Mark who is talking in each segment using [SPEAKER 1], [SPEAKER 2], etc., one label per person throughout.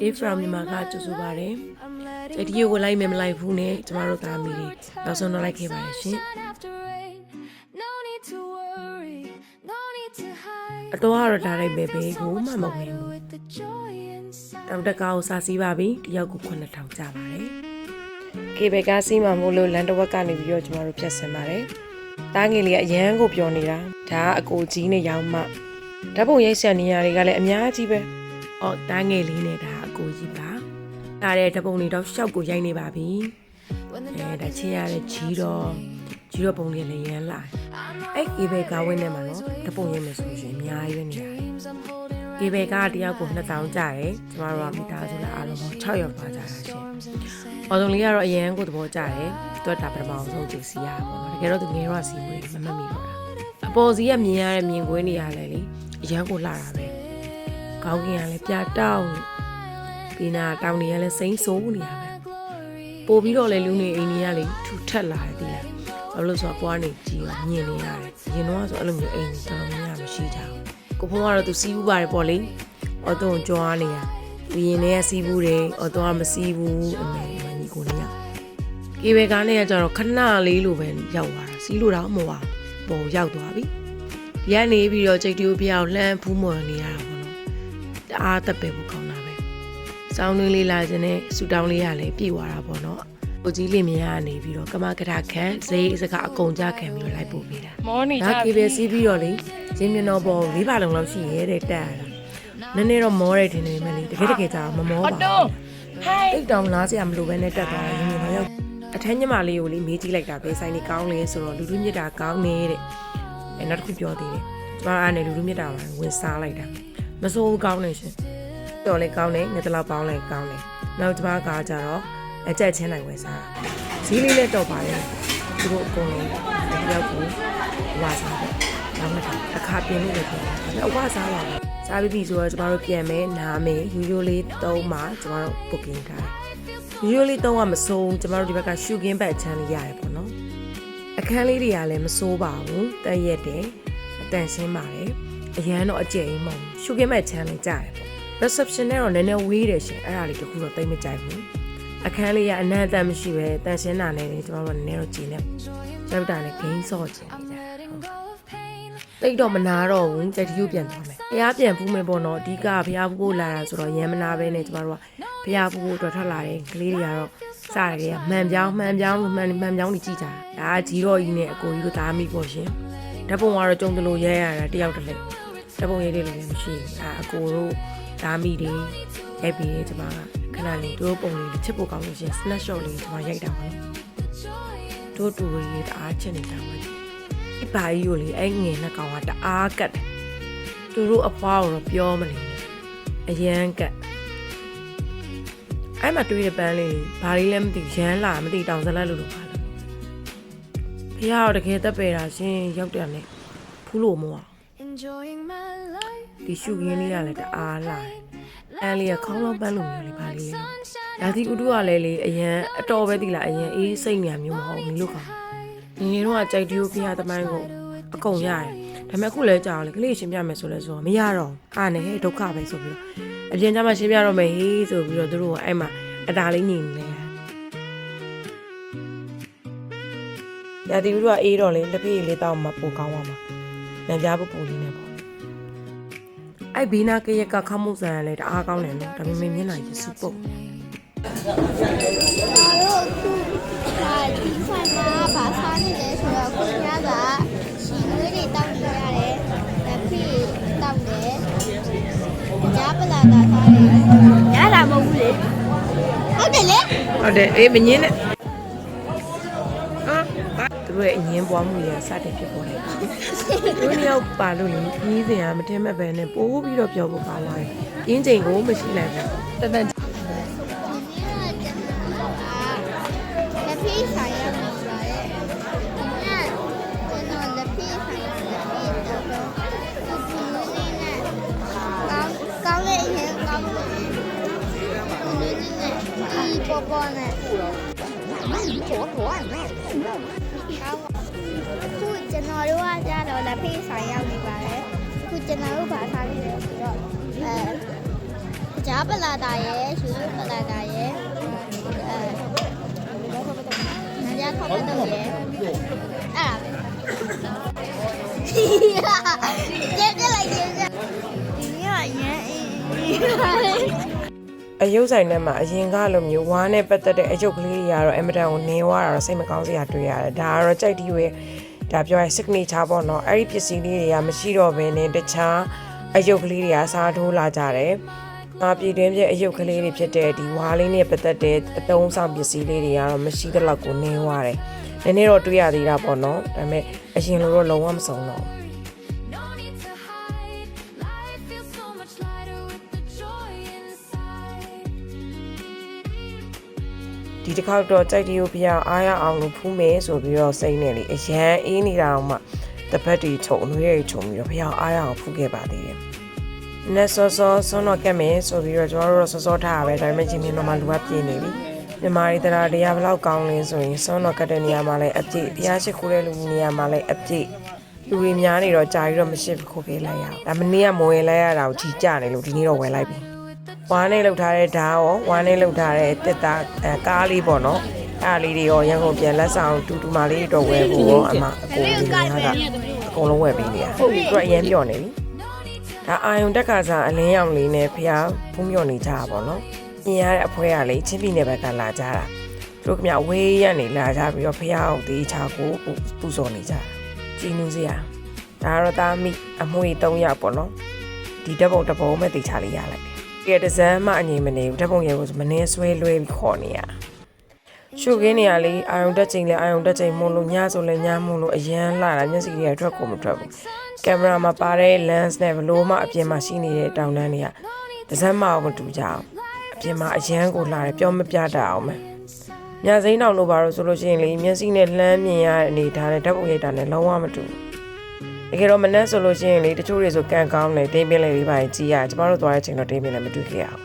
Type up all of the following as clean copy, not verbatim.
[SPEAKER 1] A from မြန်မာကကြိုဆိုပါတယ်။ဒီကိုလိုက်မယ်မလိုက်ဘူးနဲ့ကျမတို့သားမီးလေးနောက်ဆုံးတော့လိုက်ခဲ့ပါတယ်ရှင်။အတော်ကတော့ဒါလိုက်ပဲကိုမှမဝင်ဘူး။တောင်တကားကိုစားစီးပါပြီ။တယောက်ကို9000ကျပါတယ်။ကေဘယ်ကားစီးမှမို့လို့လန်တဝက်ကနေပြီးတော့ကျမတို့ဖြတ်ဆင်ပါတယ်။တားငယ်လေးကအရန်ကိုပြောနေတာ။ဒါကအကိုကြီးနဲ့ရောင်းမှဓာတ်ပုံရိုက်ဆက်နေရတွေကလည်းအများကြီးပဲ။အော်တားငယ်လေးနဲ့ဒါအကိုကြီးပါ။ဒါတဲ့ဓာတ်ပုံလေးတော့ရှောက်ကိုရိုက်နေပါပြီ။ဒါချင်းရတဲ့ကြီးတော့ပုံလေးလည်းရမ်းလာ။အဲ့ကေဘယ်ကားဝင်းထဲမှာတော့ဓာတ်ပုံရိုက်မယ်ဆိုရင်အများကြီးပဲနေရတယ်။ကေဘယ်ကားတယောက်ကို2000ကျတယ်။ကျမတို့ကမိသားစုလည်းအားလုံး6ယောက်ပါကြတာရှင်။အော်ဆုံးလေးကတော့အရန်ကိုသဘောကျတယ်။သူကဒါပထမဆုံးကြည့်စီရပါဘော။တကယ်တော့သူငယ်တော့စီမွေးမမှတ်မိတော့တာ။အပေါ်စီကမြင်ရတဲ့မြင်ကွင်းနေရလဲလေအရန်ကိုလှတာပဲ။ကောင်းကင်ကလည်းပြတောင်းပြီးနာတောင်းနေရလဲစိမ့်ဆိုးနေရပဲ။ပို့ပြီးတော့လေလူနေအိမ်ကြီးကလေထူထက်လာတယ်ဒီလား။ဘာလို့ဆိုတော့ပွားနေကြည့်မြင်နေရတယ်။ရင်တော့ဆိုအဲ့လိုမျိုးအိမ်ကြီးတော်တော်များများမရှိကြဘူး။ကိုဖုံးကတော့သူစီးဘူးပါတယ်ပေါ့လေ။အော်တော့ကြွားနေရ။ပြီးရင်လည်းစီးဘူးတယ်။အော်တော့မစီးဘူးအမေညီကိုလေးက။ကေဘယ်ကားနဲ့ကကျတော့ခဏလေးလိုပဲရောက်သွားတာ။စီးလို့တော့မဟုတ်ပါဘူး။ပေါ်ရောက်သွားပြီ။ဒီကနေပြီးတော့จิตတူပြောင်းလှမ်းဖူးမော်နေရတာပေါ့နော်။တအားတက်ပဲဖို့ကောင်းတာပဲ။စောင်းလေးလေးလာခြင်းနဲ့ဆူတောင်းလေးရလည်းပြေသွားတာပေါ့နော်။ကိုကြီးလင်မယားကနေပြီးတော့ကမကထခန့်ဈေးစကအကုန်ကြခံပြီးတော့လိုက်ပို့ပေးတာ။မောနေကြပြီ။ဒါကေဘယ်စီးပြီးတော့လေရင်းမြတော်ပေါ်၄ပါလုံးလောက်ရှိရဲတဲ့တက်ရတာ။နည်းနည်းတော့မောတယ်ထင်တယ်မလေးတကယ်ကြာမမောပါဘူး။ဟိုင်းတိတ်တောင်လားစရာမလိုပဲနဲ့တက်သွားတာရင်းမြတော်ရောက်အထက်ညမလေးကိုလေမေးကြည့်လိုက်တာပဲဆိုင်နေကောင်းလဲဆိုတော့လူလူမြစ်တာကောင်းနေတဲ့နောက်တစ်ခုပြောသေးတယ်ကျမအားနဲ့လူလူမြစ်တာဝင်စားလိုက်တာမစိုးဘူးကောင်းနေရှင်တော်လဲကောင်းတယ်ငါတလောက်ပေါင်းလဲကောင်းတယ်နောက်ကျမကကြတော့အကြက်ချင်းနိုင်ဝင်စားတာဈေးလေးနဲ့တော့ပါတယ်သူတို့အကုန်လုံးရောက်ကိုဝါစားတယ်နောက်မှအခါပြင်းလို့လည်းပြောတယ်အဝါစားပါစားပြီးပြီဆိုတော့ကျမတို့ပြန်မယ်နားမယ်ယူရိုလေး3မှာကျမတို့ booking ထားရိုးလေးတော့မစိုးကျမတို့ဒီဘက်ကရှူကင်းဘက်ချမ်းလေးရတယ်ပေါ့နော်အခန်းလေးတွေကလည်းမစိုးပါဘူးတက်ရက်တယ်အတန်ရှင်းပါတယ်အရန်တော့အကျယ်ကြီးမဟုတ်ရှူကင်းဘက်ချမ်းလေးကြားတယ်ပေါ့ reception နဲ့တော့နည်းနည်းဝေးတယ်ရှင်အဲ့ဒါလေးတခုတော့တိတ်မကြိုက်ဘူးအခန်းလေးကအနံ့အတန်မရှိပဲတန်ရှင်းတာနဲ့ကျမတို့နည်းနည်းတော့ကြည်နေကျမတို့ကလည်းဂိမ်းဆော့ချင်နေတာတိတ်တော့မနာတော့ဘူးကြက်တီကိုပြန်သွားမယ်ဘုရားပြန်ဖူးမယ်ပေါ့နော်အဓိကဘုရားဖူးဖို့လာတာဆိုတော့ရမ်းမနာပဲနဲ့ကျမတို့ကဘုရားဖူးဖို့အတွက်ထွက်လာတယ်ကလေးတွေကတော့စားရမှန်ပြောင်းနေကြည့်ကြတာဒါဂျီရောကြီးနဲ့အကိုကြီးတို့သားမိပေါ့ရှင်ဓာတ်ပုံကတော့ကြုံတလို့ရဲရတာတယောက်တစ်လက်ဓာတ်ပုံရေးလေးလည်းမရှိဘူးအကိုတို့သားမိတွေရိုက်ပြီးကျမကခဏလေးတို့ပုံလေးချစ်ဖို့ကောင်းလို့ရှင် snapshot လေးကျမရိုက်တာပါတို့တူရေးတအားချစ်နေတာပါဒီပါကြီးကိုလေအဲ့ငယ်နှစ်ကောင်ကတအားကတ်တယ်သူတို့အဖွားကိုတော့ပြောမနေနဲ့အရန်ကတ်အဲ့မှာတွေးတဲ့ပန်းလေးဘာလေးလဲမသိရမ်းလာမသိတောင်စလက်လို့ပါလို့ဖះတော့တကယ်တက်ပေတာရှင်ရောက်တယ်နဲ့ဖူးလို့မဟုတ်ဒီရှုခင်းလေးကလည်းတအားလာအဲ့လေးကခေါင်းလုံးပန်းလို့မျိုးလေးပါလေးဒါဒီဥတုကလည်းလေအရန်အတော်ပဲဒီလားအရန်အေးစိတ်နေမျိုးမဟုတ်ဘူးလို့ခေါ်နေတော့ကြိုက်တူဖះသမိုင်းကိုအကုန်ရတယ်ဒါပေမဲ့အခုလဲကြာအောင်လေကလေးရှင်းပြမယ်ဆိုလဲဆိုတော့မရတော့အားနဲ့ဟဲ့ဒုက္ခပဲဆိုပြီးတော့အပြင်ကျမှရှင်းပြတော့မယ်ဟေးဆိုပြီးတော့သူတို့ကအဲ့မှာအတားလေးနေနေလေရာဒီတို့ကအေးတော့လေလက်ဖေးလေးတောက်မှပိုကောင်းသွားမှာမပြပူပူလေးနဲ့ပေါ့အဲ့ဘီနာကရကခမှုဆန်ရလဲတအားကောင်းတယ်နော်ဒါပေမဲ့မျက်နှာကြီးစုပုတ်
[SPEAKER 2] ဒီဆိုင်မှာဘာစားနေလဲဆိုတော့ကိုကြီးကရှီမွေးတွေတောက်နေရတယ်လက်ဖေးတောက်တယ်ကြားပလာတာစားတယ်ရတာမဟုတ်ဘူးလေဟုတ်တယ်လေ
[SPEAKER 1] ဟုတ်တယ်အေးမငင်းနဲ့ဟာသူတို့ရဲ့အငင်းပွားမှုတွေစတင်ဖြစ်ပေါ်တယ်တို့နှစ်ယောက်ပါလို့လေကြီးစင်ကမထင်မဲ့ပဲနဲ့ပိုးပြီးတော့ပြောဖို့ကောင်းသွားတယ်ရင်းချိန်ကိုမရှိနိုင်ဘူးတတန်
[SPEAKER 2] လက်ဖေးဆိုင်ရမှာပါတယ်ကျွန်တော်လက်ဖေးဆိုင်ရလက်ဖေးတော့ဒီလိုလေးနဲ့ကောင်းလေးရင်ကောင်းလေးဒီပေါ်ပေါ်နဲ့ခုကျွန်တော်တို့ကကြတော့လက်ဖေးဆိုင်ရောက်နေပါတယ်ခုကျွန်တော်တို့ဘာစားနေလဲဆိုတော့ကျွန် ကြားပလာတာရဲ့ရွှေပလာတာရဲ့နာကြထောက်ပတ်တော့ရဲ့အဲ့ဒါပဲကျက်လိုက်ကျက်ဒီကရမ်း
[SPEAKER 1] အယုတ်ဆိုင်ထဲမှာအရင်ကလိုမျိုးဝါးနဲ့ပတ်သက်တဲ့အယုတ်ကလေးတွေကတော့အမတန်ကိုနေဝါတာတော့စိတ်မကောင်းစရာတွေ့ရတယ်ဒါကတော့ကြိုက်တီးရဲ့ဒါပြောရ signature ပေါ့နော်အဲ့ဒီပစ္စည်းလေးတွေကမရှိတော့ဘဲနဲ့တခြားအယုတ်ကလေးတွေကစားထိုးလာကြတယ်ပြည်တွင်းပြအယုတ်ကလေးတွေဖြစ်တဲ့ဒီဝါးလေးနဲ့ပတ်သက်တဲ့အသုံးဆောင်ပစ္စည်းလေးတွေကတော့မရှိတဲ့လောက်ကိုနေဝါတယ်နည်းနည်းတော့တွေ့ရသေးတာပေါ့နော်ဒါပေမဲ့အရင်လိုတော့လုံးဝမစုံတော့ဒီတစ်ခေါက်တော့ကြိုက်တီကိုပြအားရအောင်လို့ဖူးမယ်ဆိုပြီးတော့စိတ်နဲ့လေအရန်အေးနေတာအောင်မှတပတ်တီထုံအနှွေးရီထုံပြီးတော့ဖျောက်အားရအောင်ဖူးခဲ့ပါသေးတယ်။နဲ့စောတော့ကက်မယ်ဆိုပြီးတော့ကျွန်တော်တို့စောထားရပဲဒါပေမဲ့ချင်းမြင်တော့မှလူကပြင်းနေပြီ။မြန်မာရီတရားဘယ်လောက်ကောင်းလဲဆိုရင်စောတော့ကက်တဲ့နေရာမှာလည်းအပြည့်ဘုရားရှိခိုးတဲ့လူနေရာမှာလည်းအပြည့်လူတွေများနေတော့ကြာပြီးတော့မရှိခိုးပေးလိုက်ရအောင်။ဒါမနေ့ကမဝယ်လိုက်ရတာကိုကြီးကြနေလို့ဒီနေ့တော့ဝယ်လိုက်ပြီ။ဝါးနဲ့လောက်ထားတဲ့ဓာတ်ရောဝါးနဲ့လောက်ထားတဲ့တစ်သားကားလေးပေါ့နော်အဲ့လေးတွေရောရန်ကုန်ပြန်လက်ဆောင်တူမာလေးတော့ဝယ်ဖို့ရောအမအကုန်လုံးကအကုန်လုံးဝယ်ပေးနေရဟုတ်ပြီသူကအရင်ပြောနေပြီဒါအာယုံတက်ခါစားအလင်းရောင်လေးနဲ့ဖျားဖုံးမြော်နေကြတာပေါ့နော်ပြင်ရတဲ့အဖွဲကလေချင်းပြည်နယ်ဘက်ကလာကြတာသူတို့ကမြဝေးရနေလာကြပြီးတော့ဖျားအောင်တေးချကိုပူဇော်နေကြတာကြည်နူးစရာဒါကတော့တာမိအမွှေ3ယောက်ပေါ့နော်ဒီဓာတ်ပုံတစ်ပုံမဲ့တေးချလေးရလိုက်ကဲတစမ်းမအငြိမ်မနေဘူးဓာတ်ပုံရဲကိုမနေဆွဲလွဲပြီးခေါ်နေရရှုခင်းနေရလေအာယုံတက်ချိန်လေအာယုံတက်ချိန်မို့လို့ညဆိုလဲညမို့လို့အရန်လာတာမျက်စိတွေထွက်ကိုမထွက်ဘူးကင်မရာမှာပါတဲ့ lens နဲ့ဘလို့မှအပြင်မှာရှိနေတဲ့တောင်တန်းတွေကတစမ်းမအောင်မတူကြအောင်အပြင်မှာအရန်ကိုလာတယ်ပြောမပြတတ်အောင်မယ်ညစိမ်းတောင်လို့ပါတော့ဆိုလို့ရှိရင်လေမျက်စိနဲ့လှမ်းမြင်ရတဲ့အနေထားနဲ့ဓာတ်ပုံရိုက်တာနဲ့လုံးဝမတူဘူးတကယ်တော့မနှက်ဆိုလို့ရှိရင်လေတချို့တွေဆိုကန်ကောင်းတယ်တင်းပင်းလေးတွေပါရင်ကြည်ရကျမတို့သွားတဲ့ချိန်တော့တင်းပင်းလည်းမတွေ့ခဲ့ရဘူး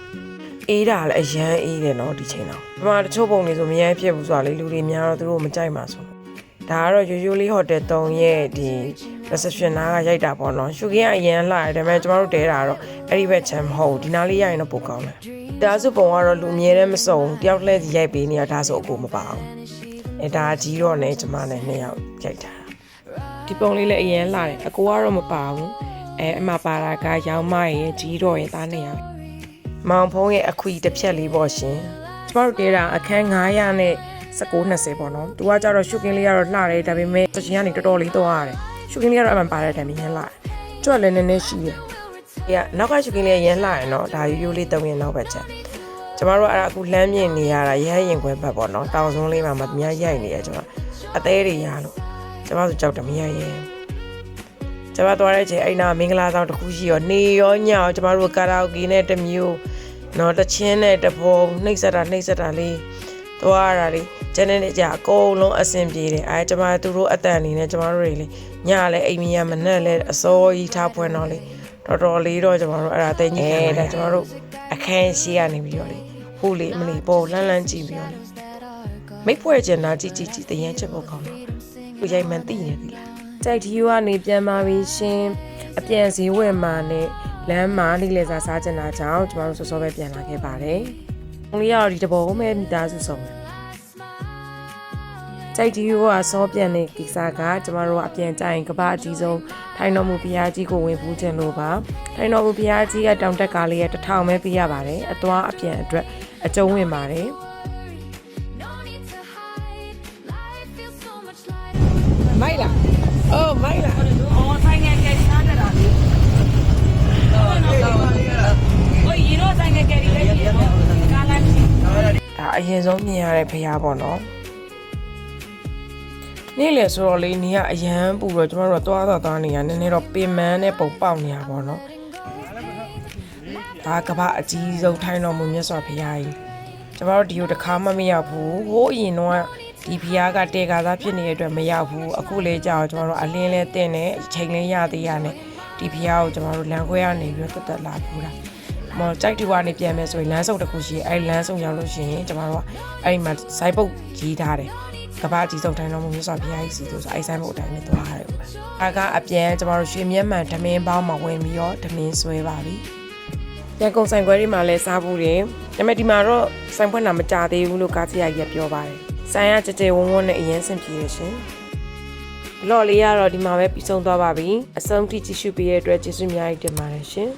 [SPEAKER 1] အေးတာလည်းအရန်အေးတယ်နော်ဒီချိန်တော့ဒီမှာတချို့ပုံတွေဆိုမရိုင်းဖြစ်ဘူးဆိုတာလေလူတွေများတော့သူတို့မကြိုက်မှာဆိုဒါကတော့ရိုးရိုးလေးဟိုတယ်3ရဲ့ဒီ reception နားကရိုက်တာပေါ့နော်ရှုခင်းကအရန်လာတယ်ဒါပေမဲ့ကျမတို့တဲတာတော့အဲ့ဒီဘက်ချမ်းမဟုတ်ဒီနားလေးရိုက်ရင်တော့ပိုကောင်းတယ်ဒါဆိုပုံကတော့လူအမြဲတမ်းမစုံတယောက်လဲရိုက်ပေးနေတာဒါဆိုအကိုမပါအောင်အဲဒါကြီးတော့နဲ့ကျမနဲ့2ယောက်ရိုက်တာဒီပုံလေးလည်းအရင်လာတယ်အကိုကတော့မပါဘူးအမပါတာကရောင်မရဲ့ကြီးတော့ရဲ့သား2ယောက်မောင်ဖုံးရဲ့အခွီတစ်ဖြက်လေးပေါ့ရှင်ကျမတို့တဲတာအခန်း900နဲ့1920ပေါ့နော်သူကကြတော့ရှုခင်းလေးကတော့လှတယ်ဒါပေမဲ့စချင်ကနေတော်တော်လေးတော့ရတယ်ရှုခင်းလေးကတော့အမှန်ပါတဲ့တိုင်ပြန်လှတယ်ကြွက်လည်းနည်းနည်းရှိတယ်နောက်ကရှုခင်းလေးရမ်းလှတယ်နော်ဒါရိုးရိုးလေး3ရက်နောက်ပဲချက်ကျမတို့အဲ့ဒါအခုလှမ်းမြင်နေရတာရဟရင်ခွဲဘက်ပေါ့နော်တောင်စုံလေးမှာမများရိုက်နေရကျမအသေးတွေရလို့ကျမတို့ကြောက်တယ်မရရဲကျမသွားတဲ့ချိန်အဲ့နာမင်္ဂလာဆောင်တစ်ခုရှိရောနေရောညရောကျမတို့ကာရာအိုကေနဲ့တစ်မျိုးနော်တချင်းနဲ့တပုံနှိပ်စက်တာလေးသွားရတာလေကျန်တဲ့ကြအကုန်လုံးအဆင်ပြေတယ်အဲကျမသူတို့အတန်နေနဲ့ကျမတို့တွေလေညလည်းအိမ်မရမနဲ့လည်းအစောကြီးထားဖွင့်တော့လေတော်တော်လေးတော့ကျမတို့အဲ့ဒါသိညစ်တယ်ဒါကျမတို့အခန်းရှိရနေပြီးတော့လေဟိုလေမလေးပေါ်လန်းကြည့်ပြီးတော့လေမိတ်ဖွဲ့ကျင်တာကြည့်တရမ်းချက်ဖို့ကောင်းတော့ကိုရိုက်မှန်သိနေပြီလားကြိုက်တီယိုကနေပြန်มาပြီးရှင်အပြန်ဈေးဝယ်မှာနဲ့လမ်းမှာလိလေစာစားကျင်တာကြောင့်ကျမတို့စောစောပဲပြန်လာခဲ့ပါတယ်။ုံလေးကတော့ဒီတဘောပဲမိသားစုဆုံးတယ်။ကြိုက်တီယိုကစောပြန်တဲ့ကိစ္စကကျမတို့ကအပြန်ကြရင်ကပအကြီးဆုံးထိုင်တော်မူဘုရားကြီးကိုဝင်ပူးခြင်းလို့ပါ။ထိုင်တော်မူဘုရားကြီးကတောင်တက်ကားလေးရဲ့1000ပဲပေးရပါတယ်။အသွားအပြန်အတွက်အကျုံးဝင်ပါတယ်။မိုက်လား။အော်မိုက်လား။အော်ဆိုင်ငယ်ကဲစားကြတာလေ။โอ้ยยีโร่ဆိုင်ငယ်ကဲလေးလေ။ကားလမ်းကြီး။ဒါအရင်ဆုံးမြင်ရတဲ့ဘုရားပေါ့နော်။နေ့လေဆိုတော့လေနေကအရန်ပူတော့ကျမတို့တော့သွားနေရနည်းနည်းတော့ပင်မန်းနဲ့ပုံပေါက်နေရပါတော့။ဒါကဘာအကြီးဆုံးထိုင်တော်မူမြတ်စွာဘုရားကြီး။ကျမတို့ဒီကိုတစ်ခါမှမရောက်ဘူး။ဟိုးအရင်တော့ဒီဘုရားကတေကာသားဖြစ်နေတဲ့အတွက်မရောက်ဘူးအခုလေကြောက်ကျမတို့အလင်းလဲတင်းနေချိန်လေးရသေးရနဲ့ဒီဘုရားကိုကျမတို့လမ်းခွဲရနေပြီးတော့တက်လာပူတာမော်ကြိုက်တူကနေပြန်မယ်ဆိုရင်လမ်းစုံတစ်ခုရှိအဲ့လမ်းစုံရောက်လို့ရှိရင်ကျမတို့ကအဲ့ဒီမှာစိုက်ပုတ်ကြီးထားတယ်ကဘာကြီးစုံထိုင်တော်မူမြတ်စွာဘုရားကြီးစီဆိုအဲ့စိုက်ပုတ်အတိုင်းနဲ့သွားရတယ်။အားကအပြန်ကျမတို့ရွှေမျက်မှန်ဓမင်းပေါင်းမှာဝင်ပြီးတော့ဓမင်းဆွဲပါပြီ။ ရန်ကုန်ဆိုင်ခွဲတွေမှာလည်းစားဖို့တယ်ဒါပေမဲ့ဒီမှာတော့ဆိုင်ဖွင့်တာမကြသေးဘူးလို့ကားစီယာကြီးကပြောပါတယ်ဆိုင်ကကြကြဝုန်းဝုန်းနဲ့အရင်ဆင်ပြေရရှင်လော်လေးကတော့ဒီမှာပဲပြီးဆုံးသွားပါပြီအဆုံးထိကြည့်ရှုပေးရတဲ့အတွက်ကျေးဇူးအများကြီးတင်ပါတယ်ရှင်